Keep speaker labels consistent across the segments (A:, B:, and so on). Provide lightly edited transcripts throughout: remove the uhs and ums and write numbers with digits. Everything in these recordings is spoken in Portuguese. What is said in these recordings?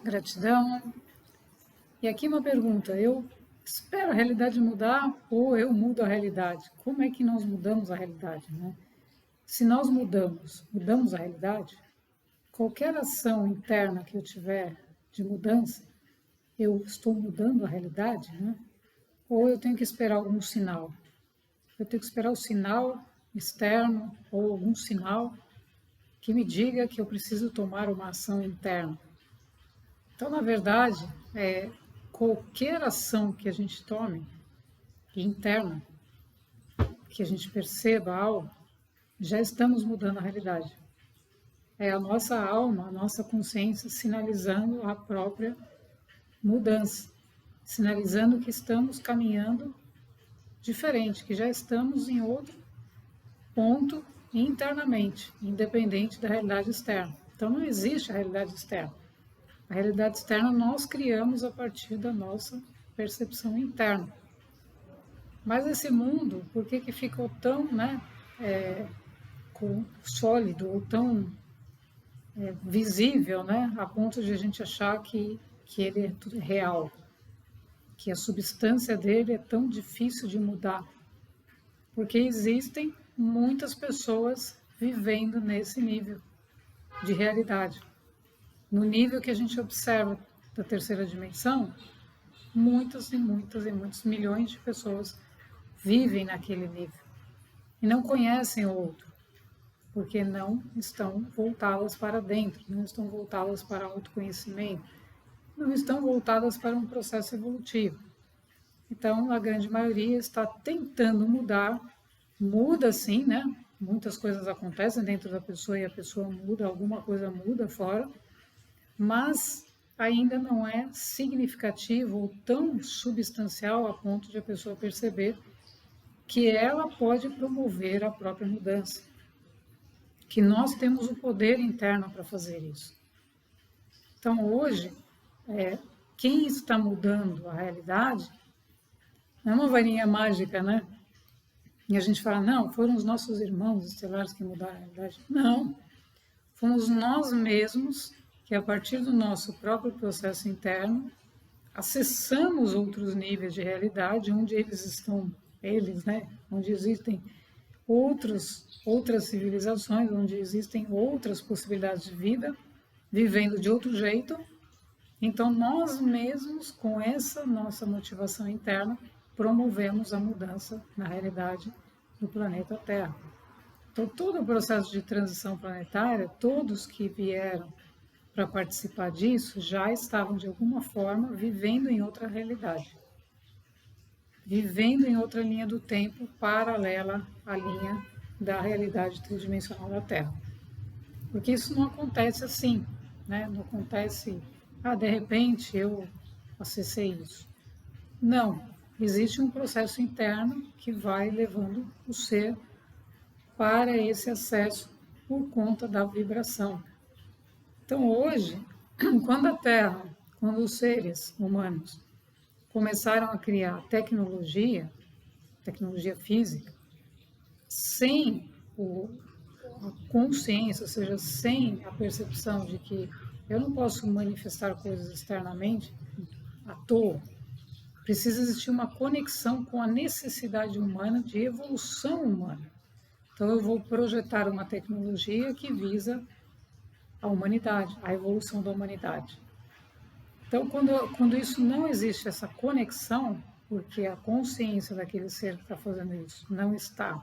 A: Gratidão. E aqui uma pergunta: eu espero a realidade mudar ou eu mudo a realidade? Como é que nós mudamos a realidade, né? Se nós mudamos a realidade, qualquer ação interna que eu tiver de mudança, eu estou mudando a realidade, né? Ou eu tenho que esperar algum sinal? Eu tenho que esperar o sinal externo ou algum sinal que me diga que eu preciso tomar uma ação interna. Então, na verdade, qualquer ação que a gente tome, interna, que a gente perceba algo, já estamos mudando a realidade. É a nossa alma, a nossa consciência sinalizando a própria mudança, sinalizando que estamos caminhando diferente, que já estamos em outro ponto internamente, independente da realidade externa. Então não existe a realidade externa. A realidade externa nós criamos a partir da nossa percepção interna. Mas esse mundo, por que ficou tão sólido ou tão visível, a ponto de a gente achar que ele é tudo real, que a substância dele é tão difícil de mudar? Porque existem muitas pessoas vivendo nesse nível de realidade. No nível que a gente observa da terceira dimensão, muitas e muitas e muitos milhões de pessoas vivem naquele nível e não conhecem o outro, porque não estão voltadas para dentro, não estão voltadas para autoconhecimento, não estão voltadas para um processo evolutivo. Então, a grande maioria está tentando mudar, muda sim, né? Muitas coisas acontecem dentro da pessoa e a pessoa muda, alguma coisa muda fora, mas ainda não é significativo ou tão substancial a ponto de a pessoa perceber que ela pode promover a própria mudança, que nós temos o poder interno para fazer isso. Então, hoje, quem está mudando a realidade não é uma varinha mágica, né? E a gente fala, não, foram os nossos irmãos estelares que mudaram a realidade. Não, fomos nós mesmos que, a partir do nosso próprio processo interno, acessamos outros níveis de realidade, onde onde existem outras civilizações, onde existem outras possibilidades de vida, vivendo de outro jeito. Então, nós mesmos, com essa nossa motivação interna, promovemos a mudança na realidade do planeta Terra. Então, todo o processo de transição planetária, todos que vieram para participar disso já estavam, de alguma forma, vivendo em outra realidade, vivendo em outra linha do tempo paralela à linha da realidade tridimensional da Terra. Porque isso não acontece assim, né? Não acontece, de repente eu acessei isso. Não, existe um processo interno que vai levando o ser para esse acesso por conta da vibração. Então hoje, quando a Terra, quando os seres humanos começaram a criar tecnologia física, sem a consciência, ou seja, sem a percepção de que eu não posso manifestar coisas externamente à toa, precisa existir uma conexão com a necessidade humana de evolução humana. Então eu vou projetar uma tecnologia que visa a humanidade, a evolução da humanidade. Então, quando isso não existe, essa conexão, porque a consciência daquele ser que está fazendo isso não está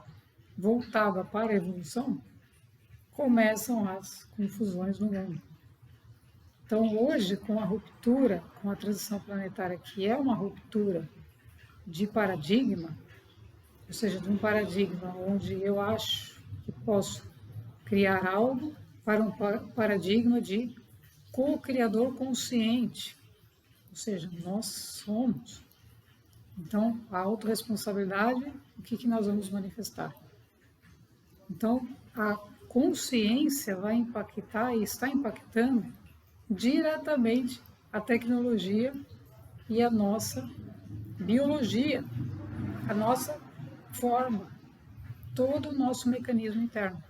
A: voltada para a evolução, começam as confusões no mundo. Então, hoje, com a ruptura, com a transição planetária, que é uma ruptura de paradigma, ou seja, de um paradigma onde eu acho que posso criar algo para um paradigma de co-criador consciente, ou seja, nós somos. Então, a autorresponsabilidade, o que nós vamos manifestar? Então, a consciência vai impactar e está impactando diretamente a tecnologia e a nossa biologia, a nossa forma, todo o nosso mecanismo interno.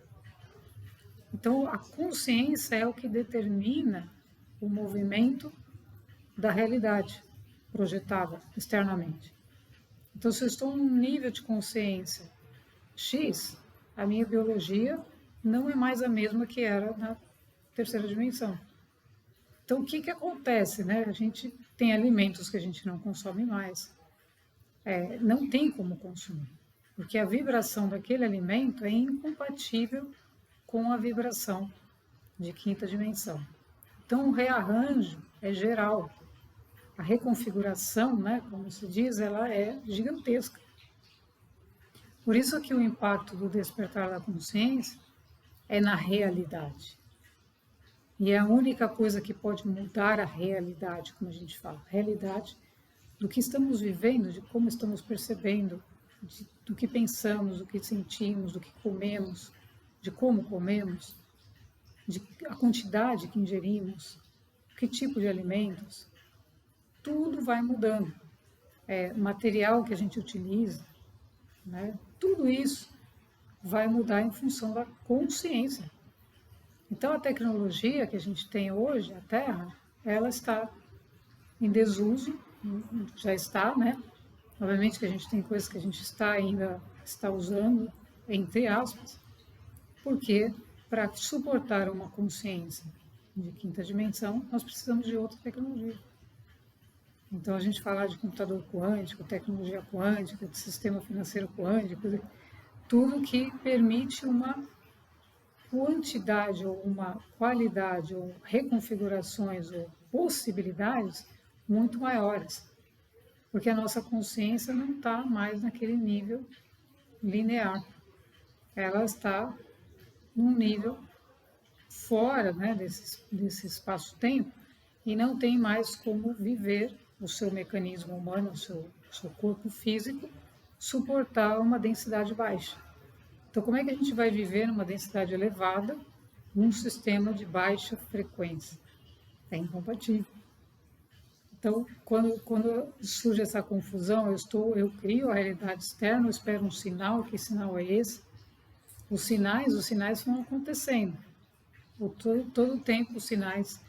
A: Então, a consciência é o que determina o movimento da realidade projetada externamente. Então, se eu estou num nível de consciência X, a minha biologia não é mais a mesma que era na terceira dimensão. Então, o que que acontece, né? A gente tem alimentos que a gente não consome mais. Não tem como consumir, porque a vibração daquele alimento é incompatível com a vibração de quinta dimensão. Então, o rearranjo é geral. A reconfiguração, né, como se diz, ela é gigantesca. Por isso que o impacto do despertar da consciência é na realidade. E é a única coisa que pode mudar a realidade, como a gente fala, a realidade do que estamos vivendo, de como estamos percebendo, do que pensamos, do que sentimos, do que comemos, de como comemos, de a quantidade que ingerimos, que tipo de alimentos, tudo vai mudando. O material que a gente utiliza, né? Tudo isso vai mudar em função da consciência. Então, a tecnologia que a gente tem hoje, a Terra, ela está em desuso, já está, né? Obviamente que a gente tem coisas que a gente ainda está usando, entre aspas, porque para suportar uma consciência de quinta dimensão, nós precisamos de outra tecnologia. Então, a gente falar de computador quântico, tecnologia quântica, de sistema financeiro quântico, tudo que permite uma quantidade ou uma qualidade ou reconfigurações ou possibilidades muito maiores, porque a nossa consciência não está mais naquele nível linear, ela está num nível fora, né, desse espaço-tempo e não tem mais como viver o seu mecanismo humano, o seu corpo físico, suportar uma densidade baixa. Então, como é que a gente vai viver numa densidade elevada num sistema de baixa frequência? É incompatível. Então, quando surge essa confusão, eu crio a realidade externa, eu espero um sinal, que sinal é esse? Os sinais vão acontecendo. Todo o tempo os sinais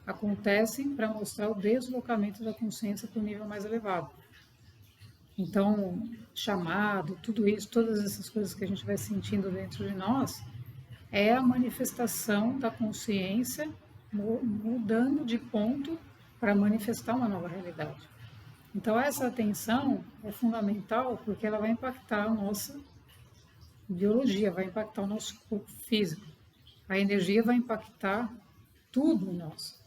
A: acontecem para mostrar o deslocamento da consciência para o nível mais elevado. Então, chamado, tudo isso, todas essas coisas que a gente vai sentindo dentro de nós, é a manifestação da consciência mudando de ponto para manifestar uma nova realidade. Então, essa atenção é fundamental porque ela vai impactar a nossa biologia, vai impactar o nosso corpo físico. A energia vai impactar tudo em nós.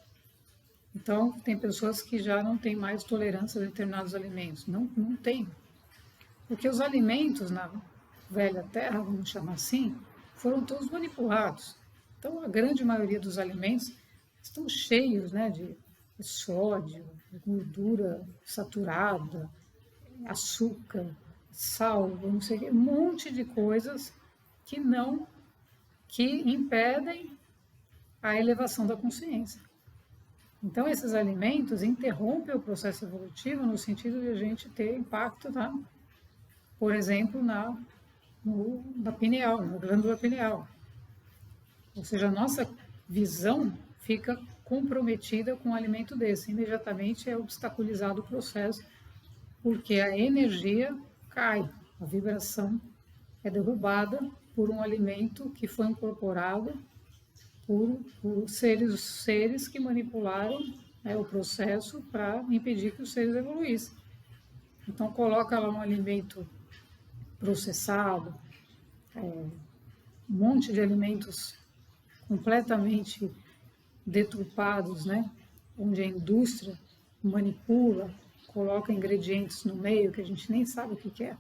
A: Então, tem pessoas que já não têm mais tolerância a determinados alimentos. Não tem. Porque os alimentos na velha terra, vamos chamar assim, foram todos manipulados. Então, a grande maioria dos alimentos estão cheios, né, de sódio, gordura saturada, açúcar, sal, não sei, um monte de coisas que impedem a elevação da consciência. Então, esses alimentos interrompem o processo evolutivo no sentido de a gente ter impacto, por exemplo, na pineal, na glândula pineal. Ou seja, a nossa visão fica comprometida com um alimento desse. Imediatamente é obstaculizado o processo, porque a energia cai, a vibração é derrubada por um alimento que foi incorporado por seres que manipularam, né, o processo para impedir que os seres evoluíssem. Então, coloca lá um alimento processado, um monte de alimentos completamente deturpados, né, onde a indústria manipula, coloca ingredientes no meio que a gente nem sabe o que é,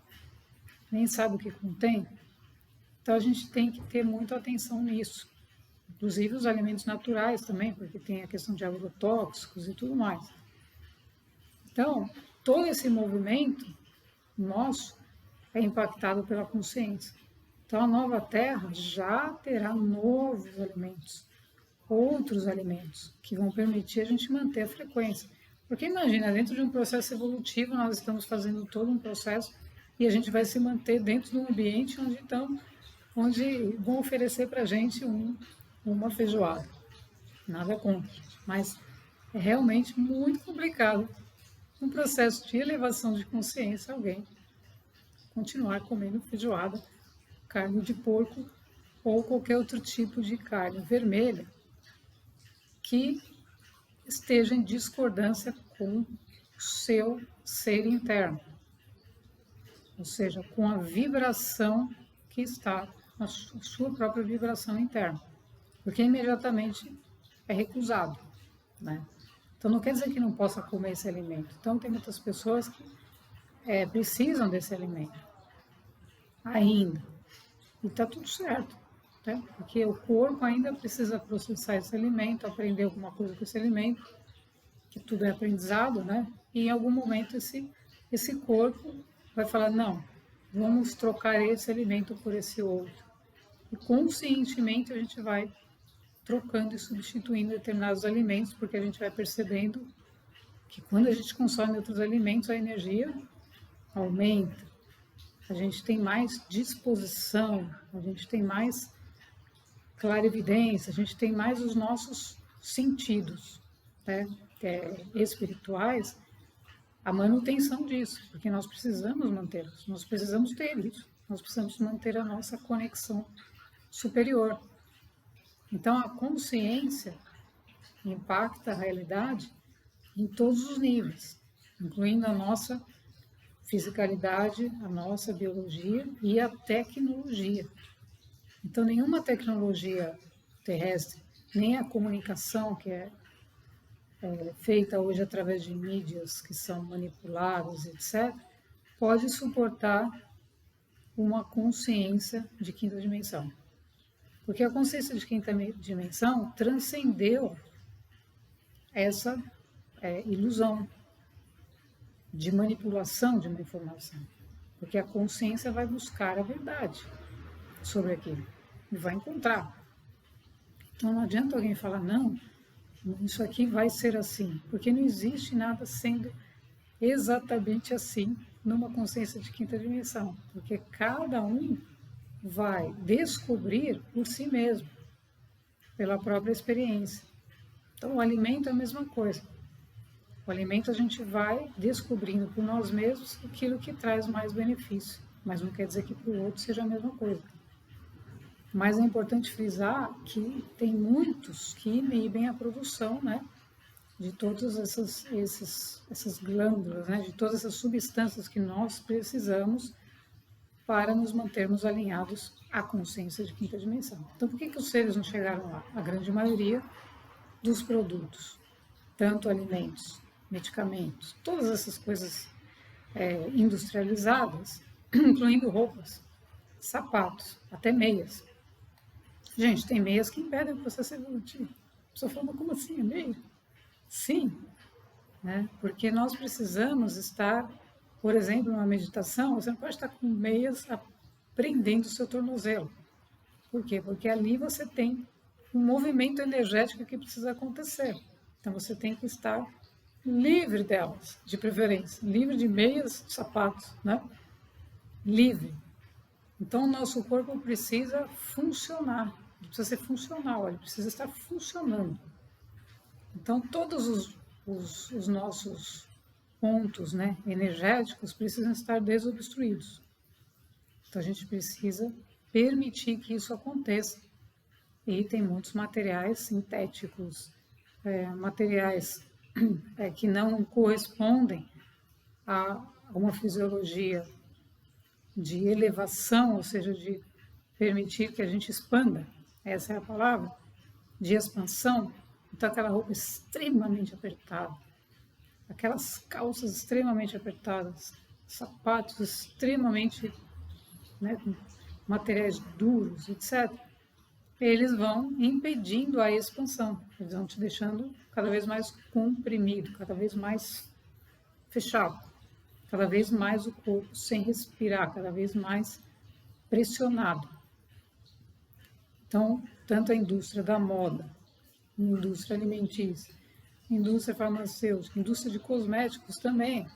A: nem sabe o que contém. Então, a gente tem que ter muita atenção nisso. Inclusive os alimentos naturais também, porque tem a questão de agrotóxicos e tudo mais. Então, todo esse movimento nosso é impactado pela consciência. Então, a nova Terra já terá novos alimentos, outros alimentos, que vão permitir a gente manter a frequência. Porque imagina, dentro de um processo evolutivo, nós estamos fazendo todo um processo e a gente vai se manter dentro de um ambiente onde vão oferecer para a gente uma feijoada. Nada contra. Mas É realmente muito complicado, um processo de elevação de consciência, alguém continuar comendo feijoada, carne de porco ou qualquer outro tipo de carne vermelha que esteja em discordância com o seu ser interno, ou seja, com a vibração que está na sua própria vibração interna, porque imediatamente é recusado, né? Então não quer dizer que não possa comer esse alimento. Então tem muitas pessoas que precisam desse alimento ainda, e está tudo certo, né? Porque o corpo ainda precisa processar esse alimento, aprender alguma coisa com esse alimento, que tudo é aprendizado, né? E em algum momento esse corpo vai falar, não, vamos trocar esse alimento por esse outro. E conscientemente a gente vai trocando e substituindo determinados alimentos, porque a gente vai percebendo que quando a gente consome outros alimentos, a energia aumenta, a gente tem mais disposição, a gente tem mais clarividência, a gente tem mais os nossos sentidos, né? Espirituais, a manutenção disso, porque nós precisamos mantê-los, nós precisamos ter isso, nós precisamos manter a nossa conexão superior. Então, a consciência impacta a realidade em todos os níveis, incluindo a nossa fisicalidade, a nossa biologia e a tecnologia. Então, nenhuma tecnologia terrestre, nem a comunicação que é feita hoje através de mídias que são manipuladas, etc., pode suportar uma consciência de quinta dimensão. Porque a consciência de quinta dimensão transcendeu essa ilusão de manipulação de uma informação. Porque a consciência vai buscar a verdade sobre aquilo e vai encontrar. Então não adianta alguém falar, não, isso aqui vai ser assim, porque não existe nada sendo exatamente assim numa consciência de quinta dimensão, porque cada um vai descobrir por si mesmo, pela própria experiência. Então o alimento é a mesma coisa. O alimento a gente vai descobrindo por nós mesmos aquilo que traz mais benefício, mas não quer dizer que para o outro seja a mesma coisa. Mas é importante frisar que tem muitos que inibem a produção, né, de todas essas glândulas, né, de todas essas substâncias que nós precisamos para nos mantermos alinhados à consciência de quinta dimensão. Então, por que os seres não chegaram lá? A grande maioria dos produtos, tanto alimentos, medicamentos, todas essas coisas industrializadas, incluindo roupas, sapatos, até meias. Gente, tem meias que impedem o processo evolutivo. A pessoa fala, como assim, é meia? Sim, né? Porque nós precisamos estar, por exemplo, numa meditação, você não pode estar com meias prendendo o seu tornozelo. Por quê? Porque ali você tem um movimento energético que precisa acontecer. Então você tem que estar livre delas, de preferência, livre de meias, sapatos, né? Livre. Então o nosso corpo precisa funcionar, precisa ser funcional, ele precisa estar funcionando. Então todos os nossos pontos, né, energéticos precisam estar desobstruídos. Então a gente precisa permitir que isso aconteça. E tem muitos materiais sintéticos, materiais que não correspondem a uma fisiologia de elevação, ou seja, de permitir que a gente expanda, essa é a palavra, de expansão. Então aquela roupa extremamente apertada, aquelas calças extremamente apertadas, sapatos extremamente, né, com materiais duros, etc., eles vão impedindo a expansão, eles vão te deixando cada vez mais comprimido, cada vez mais fechado, cada vez mais o corpo sem respirar, cada vez mais pressionado. Então, tanto a indústria da moda, a indústria alimentícia, a indústria farmacêutica, a indústria de cosméticos também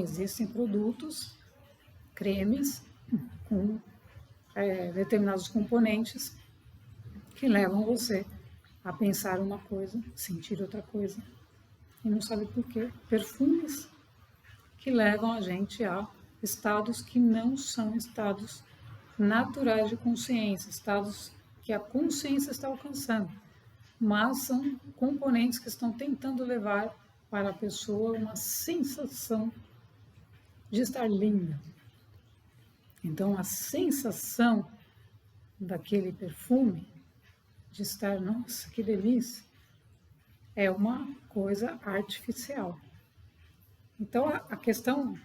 A: existem produtos, cremes com determinados componentes que levam você a pensar uma coisa, sentir outra coisa, e não sabe por quê. Perfumes que levam a gente a estados que não são estados naturais de consciência, estados que a consciência está alcançando, mas são componentes que estão tentando levar para a pessoa uma sensação de estar linda. Então, a sensação daquele perfume, de estar, nossa, que delícia, é uma coisa artificial. Então, a questão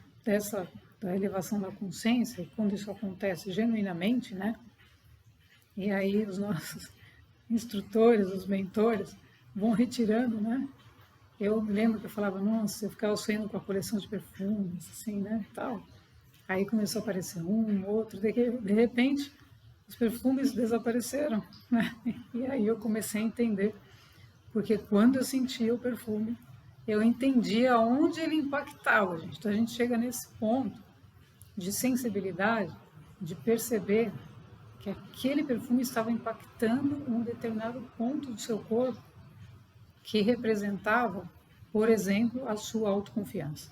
A: da elevação da consciência, quando isso acontece genuinamente, né? E aí os nossos instrutores, os mentores, vão retirando, né? Eu me lembro que eu falava, nossa, eu ficava sonhando com a coleção de perfumes, assim, né, tal. Aí começou a aparecer um, outro, de repente, os perfumes desapareceram, né? E aí eu comecei a entender, porque quando eu sentia o perfume, eu entendia onde ele impactava, gente. Então a gente chega nesse ponto de sensibilidade, de perceber que aquele perfume estava impactando um determinado ponto do seu corpo que representava, por exemplo, a sua autoconfiança.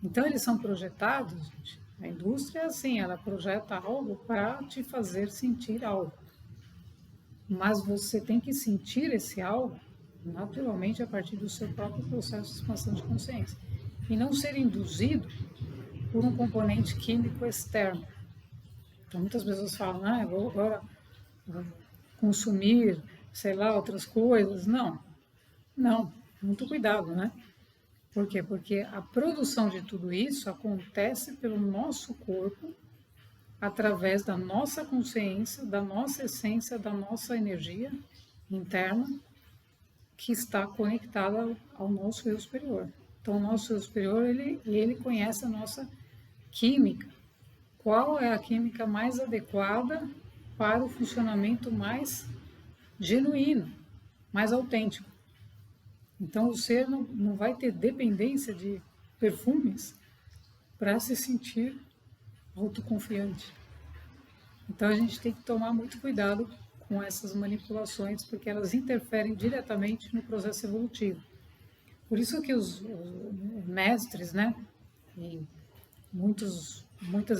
A: Então eles são projetados, gente. A indústria é assim, ela projeta algo para te fazer sentir algo. Mas você tem que sentir esse algo naturalmente a partir do seu próprio processo de expansão de consciência. E não ser induzido por um componente químico externo. Então muitas pessoas falam, eu vou agora consumir, sei lá, outras coisas. Não, muito cuidado, né? Por quê? Porque a produção de tudo isso acontece pelo nosso corpo, através da nossa consciência, da nossa essência, da nossa energia interna, que está conectada ao nosso eu superior. Então, o nosso eu superior, ele conhece a nossa química. Qual é a química mais adequada para o funcionamento mais genuíno, mais autêntico? Então, o ser não vai ter dependência de perfumes para se sentir autoconfiante. Então, a gente tem que tomar muito cuidado com essas manipulações, porque elas interferem diretamente no processo evolutivo. Por isso que os mestres, né, e muitas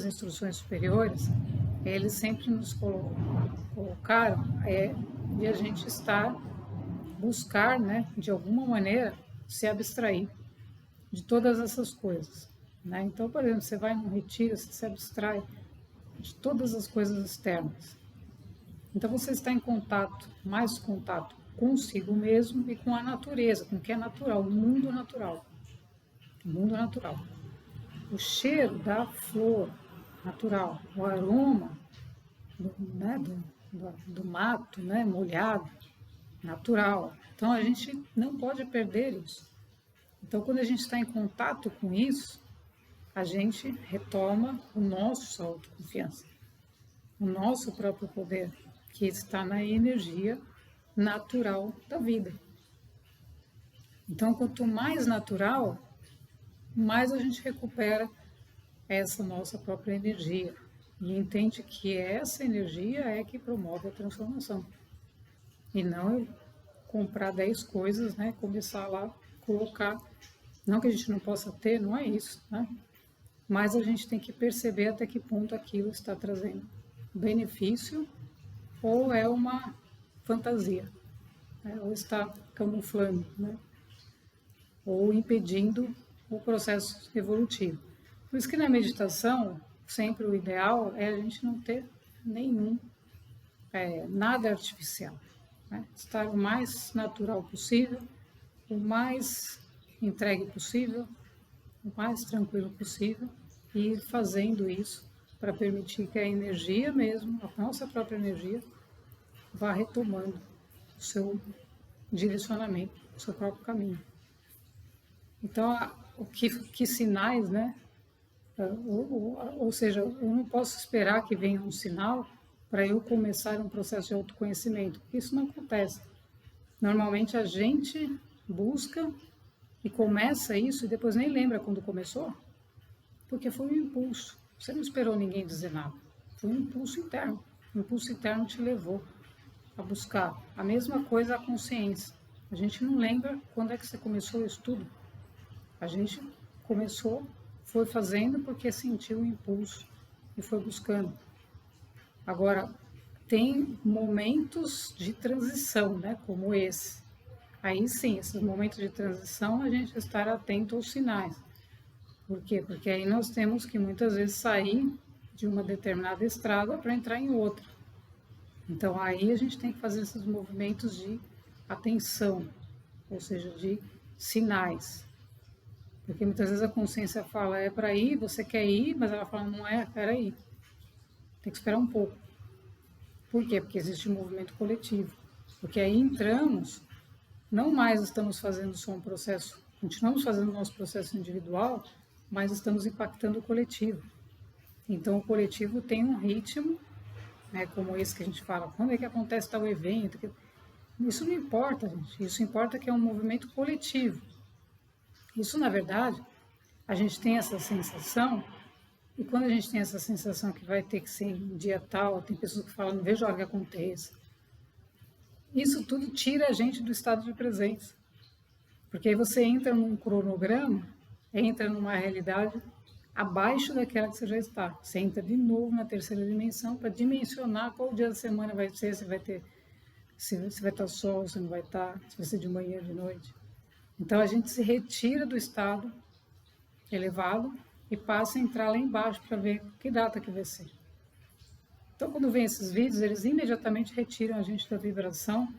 A: instruções superiores, eles sempre nos colocaram de a gente buscar, né, de alguma maneira, se abstrair de todas essas coisas. Né? Então, por exemplo, você vai num retiro, você se abstrai de todas as coisas externas. Então, você está em mais contato consigo mesmo e com a natureza, com o que é natural, o mundo natural. O mundo natural. O cheiro da flor natural, o aroma do mato, né, molhado, natural. Então a gente não pode perder isso. Então quando a gente está em contato com isso, a gente retoma o nosso autoconfiança, o nosso próprio poder, que está na energia natural da vida. Então quanto mais natural, mais a gente recupera essa nossa própria energia e entende que essa energia é que promove a transformação. E não eu comprar 10 coisas, né? Começar lá a colocar. Não que a gente não possa ter, não é isso, né? Mas a gente tem que perceber até que ponto aquilo está trazendo benefício ou é uma fantasia, né? Ou está camuflando, né? Ou impedindo o processo evolutivo. Por isso que na meditação, sempre o ideal é a gente não ter nada artificial. Né? Estar o mais natural possível, o mais entregue possível, o mais tranquilo possível e ir fazendo isso para permitir que a energia mesmo, a nossa própria energia, vá retomando o seu direcionamento, o seu próprio caminho. Então, que sinais, né? Ou seja, eu não posso esperar que venha um sinal para eu começar um processo de autoconhecimento, porque isso não acontece. Normalmente a gente busca e começa isso e depois nem lembra quando começou, porque foi um impulso. Você não esperou ninguém dizer nada. Foi um impulso interno. O impulso interno te levou. a buscar. A mesma coisa a consciência. A gente não lembra quando é que você começou o estudo. A gente começou, foi fazendo porque sentiu o impulso e foi buscando. Agora, tem momentos de transição, né, como esse. Aí sim, esses momentos de transição, a gente estar atento aos sinais. Por quê? Porque aí nós temos que muitas vezes sair de uma determinada estrada para entrar em outra. Então aí a gente tem que fazer esses movimentos de atenção, ou seja, de sinais. Porque muitas vezes a consciência fala, é para ir, você quer ir, mas ela fala, não é, peraí, tem que esperar um pouco. Por quê? Porque existe um movimento coletivo. Porque aí entramos, não mais estamos fazendo só um processo, continuamos fazendo o nosso processo individual, mas estamos impactando o coletivo. Então o coletivo tem um ritmo, né, como esse que a gente fala, quando é que acontece tal evento? Isso não importa, gente. Isso importa que é um movimento coletivo. Isso, na verdade, a gente tem essa sensação, e quando a gente tem essa sensação que vai ter que ser um dia tal, tem pessoas que falam, não vejo a hora que aconteça. Isso tudo tira a gente do estado de presença. Porque aí você entra num cronograma, entra numa realidade abaixo daquela que você já está. Você entra de novo na terceira dimensão para dimensionar qual dia da semana vai ser, se vai ter, se vai estar sol, se não vai estar, se vai ser de manhã, de noite. Então a gente se retira do estado elevado e passa a entrar lá embaixo para ver que data que vai ser. Então quando vem esses vídeos, eles imediatamente retiram a gente da vibração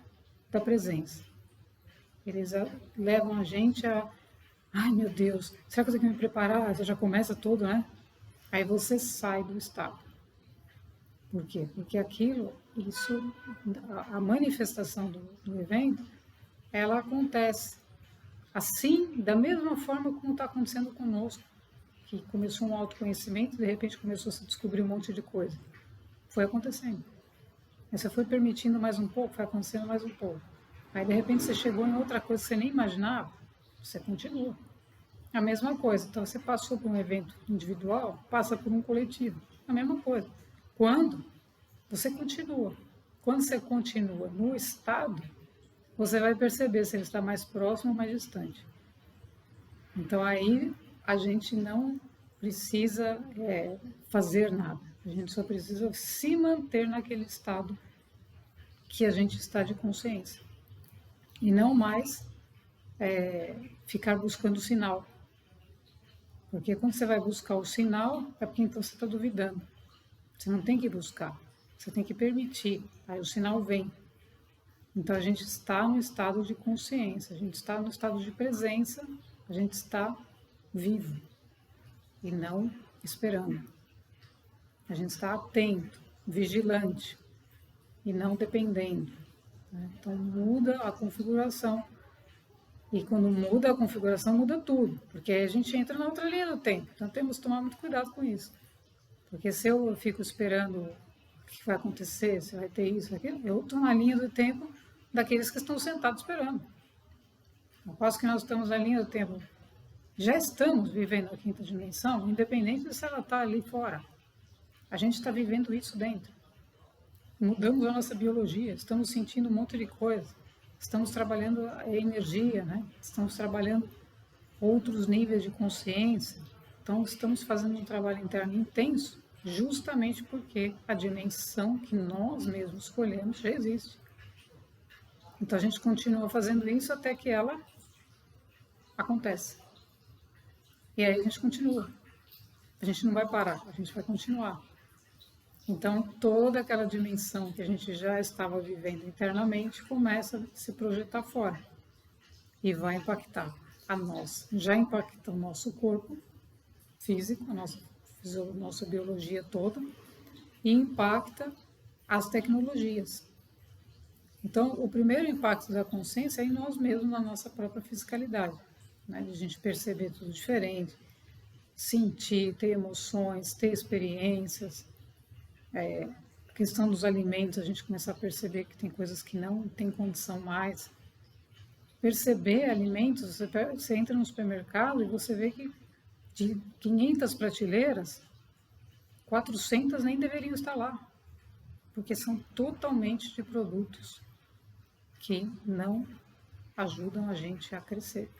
A: da presença. Eles levam a gente a, ai meu Deus, será que eu tenho que me preparar? Você já começa tudo, né? Aí você sai do estado. Por quê? Porque aquilo, isso, a manifestação do evento, ela acontece assim, da mesma forma como está acontecendo conosco, que começou um autoconhecimento e de repente começou a se descobrir um monte de coisa. Foi acontecendo. Aí você foi permitindo mais um pouco, foi acontecendo mais um pouco. Aí de repente você chegou em outra coisa que você nem imaginava, você continua. A mesma coisa, então você passou por um evento individual, passa por um coletivo, a mesma coisa. Quando você continua, quando você continua no estado, você vai perceber se ele está mais próximo ou mais distante. Então aí a gente não precisa fazer nada, a gente só precisa se manter naquele estado que a gente está de consciência e não mais ficar buscando o sinal. Porque quando você vai buscar o sinal, é porque então você está duvidando. Você não tem que buscar, você tem que permitir. Aí o sinal vem. Então a gente está no estado de consciência, a gente está no estado de presença, a gente está vivo e não esperando. A gente está atento, vigilante e não dependendo. Né? Então muda a configuração. E quando muda a configuração, muda tudo, porque aí a gente entra na outra linha do tempo. Então temos que tomar muito cuidado com isso. Porque se eu fico esperando o que vai acontecer, se vai ter isso, aquilo, eu estou na linha do tempo daqueles que estão sentados esperando. Ao passo que nós estamos na linha do tempo, já estamos vivendo a quinta dimensão, independente de se ela está ali fora. A gente está vivendo isso dentro. Mudamos a nossa biologia, estamos sentindo um monte de coisa. Estamos trabalhando a energia, né? Estamos trabalhando outros níveis de consciência. Então, estamos fazendo um trabalho interno intenso, justamente porque a dimensão que nós mesmos escolhemos já existe. Então, a gente continua fazendo isso até que ela acontece. E aí a gente continua. A gente não vai parar, a gente vai continuar. Então, toda aquela dimensão que a gente já estava vivendo internamente começa a se projetar fora e vai impactar a nós. Já impacta o nosso corpo físico, a nossa biologia toda, e impacta as tecnologias. Então, o primeiro impacto da consciência é em nós mesmos, na nossa própria fisicalidade, né? De a gente perceber tudo diferente, sentir, ter emoções, ter experiências. A questão dos alimentos, a gente começar a perceber que tem coisas que não tem condição mais. Perceber alimentos, você entra no supermercado e você vê que de 500 prateleiras, 400 nem deveriam estar lá. porque são totalmente de produtos que não ajudam a gente a crescer.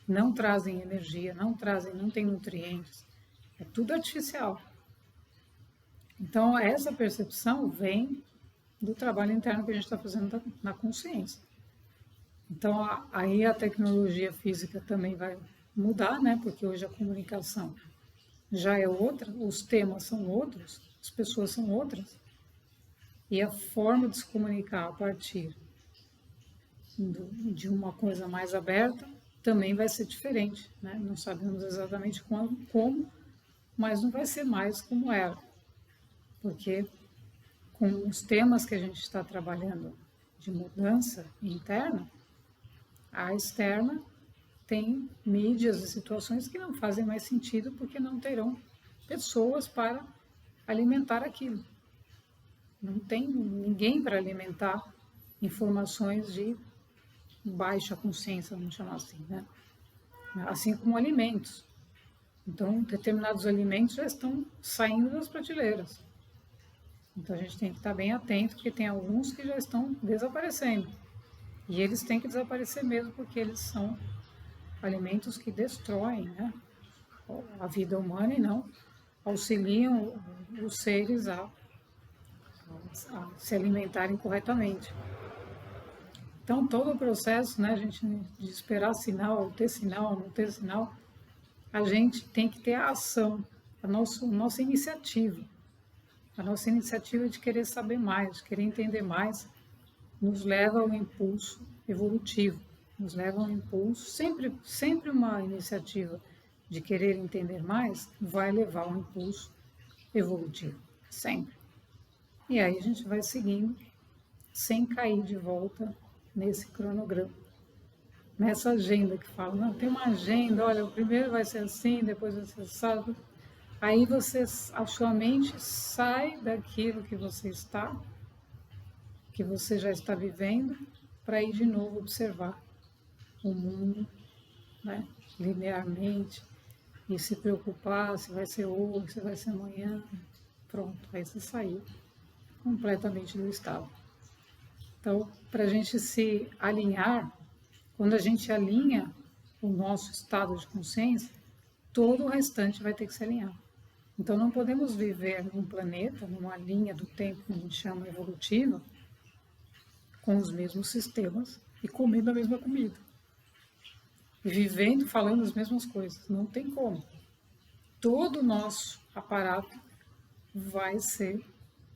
A: Não trazem energia, não tem nutrientes, é tudo artificial. Então, essa percepção vem do trabalho interno que a gente está fazendo na consciência. Então, aí a tecnologia física também vai mudar, né? Porque hoje a comunicação já é outra, os temas são outros, as pessoas são outras, e a forma de se comunicar a partir de uma coisa mais aberta também vai ser diferente, né? Não sabemos exatamente como, mas não vai ser mais como era, porque com os temas que a gente está trabalhando de mudança interna, a externa tem mídias e situações que não fazem mais sentido porque não terão pessoas para alimentar aquilo. Não tem ninguém para alimentar informações de baixa consciência, vamos chamar assim, né? Assim como alimentos. Então, determinados alimentos já estão saindo das prateleiras. Então, a gente tem que estar bem atento, porque tem alguns que já estão desaparecendo. E eles têm que desaparecer mesmo, porque eles são alimentos que destroem, né, a vida humana e não auxiliam os seres a se alimentarem corretamente. Então, todo o processo, né, a gente de esperar sinal, ter sinal, não ter sinal, a gente tem que ter a ação, a nossa iniciativa. A nossa iniciativa de querer saber mais, de querer entender mais, nos leva ao impulso evolutivo, nos leva ao impulso, sempre uma iniciativa de querer entender mais vai levar ao impulso evolutivo, sempre. E aí a gente vai seguindo, sem cair de volta nesse cronograma, nessa agenda que fala, não, tem uma agenda, olha, o primeiro vai ser assim, depois vai ser assado. Aí a sua mente sai daquilo que você está, que você já está vivendo, para ir de novo observar o mundo, né, linearmente, e se preocupar se vai ser hoje, se vai ser amanhã. Pronto, aí você saiu completamente do estado. Então, para a gente se alinhar, quando a gente alinha o nosso estado de consciência, todo o restante vai ter que se alinhar. Então, não podemos viver num planeta, numa linha do tempo que a gente chama evolutiva, com os mesmos sistemas e comendo a mesma comida. E vivendo, falando as mesmas coisas. Não tem como. Todo o nosso aparato vai ser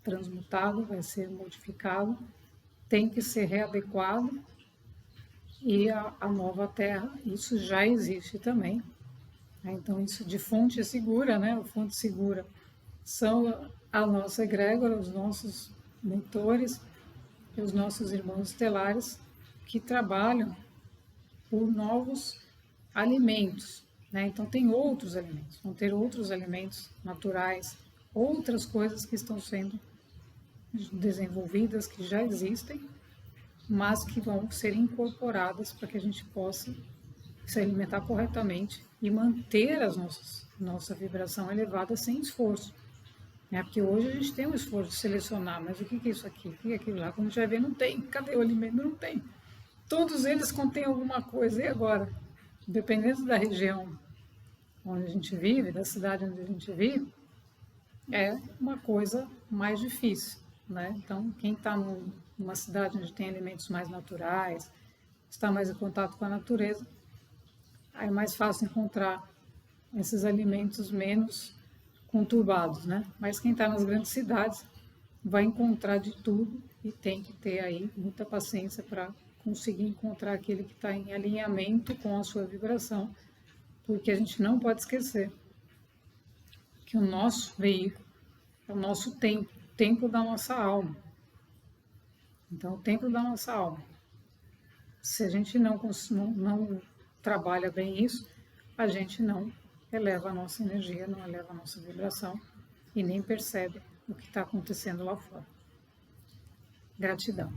A: transmutado, vai ser modificado, tem que ser readequado, e a nova Terra, isso já existe também. Então, isso de fonte segura, né? A fonte segura são a nossa egrégora, os nossos mentores e os nossos irmãos estelares que trabalham por novos alimentos, né? Então, tem outros alimentos, vão ter outros alimentos naturais, outras coisas que estão sendo desenvolvidas, que já existem, mas que vão ser incorporadas para que a gente possa se alimentar corretamente e manter nossa vibração elevada sem esforço. Né? Porque hoje a gente tem um esforço de selecionar, mas o que é isso aqui? O que é aquilo lá? Quando a gente vai ver, não tem. Cadê o alimento? Não tem. Todos eles contêm alguma coisa. E agora? Dependendo da região onde a gente vive, da cidade onde a gente vive, é uma coisa mais difícil. Né? Então, quem está numa cidade onde tem alimentos mais naturais, está mais em contato com a natureza, aí é mais fácil encontrar esses alimentos menos conturbados, né? Mas quem está nas grandes cidades vai encontrar de tudo e tem que ter aí muita paciência para conseguir encontrar aquele que está em alinhamento com a sua vibração, porque a gente não pode esquecer que o nosso veículo é o nosso templo, o templo da nossa alma. Então, o templo da nossa alma. Se a gente não trabalha bem isso, a gente não eleva a nossa energia, não eleva a nossa vibração e nem percebe o que está acontecendo lá fora. Gratidão.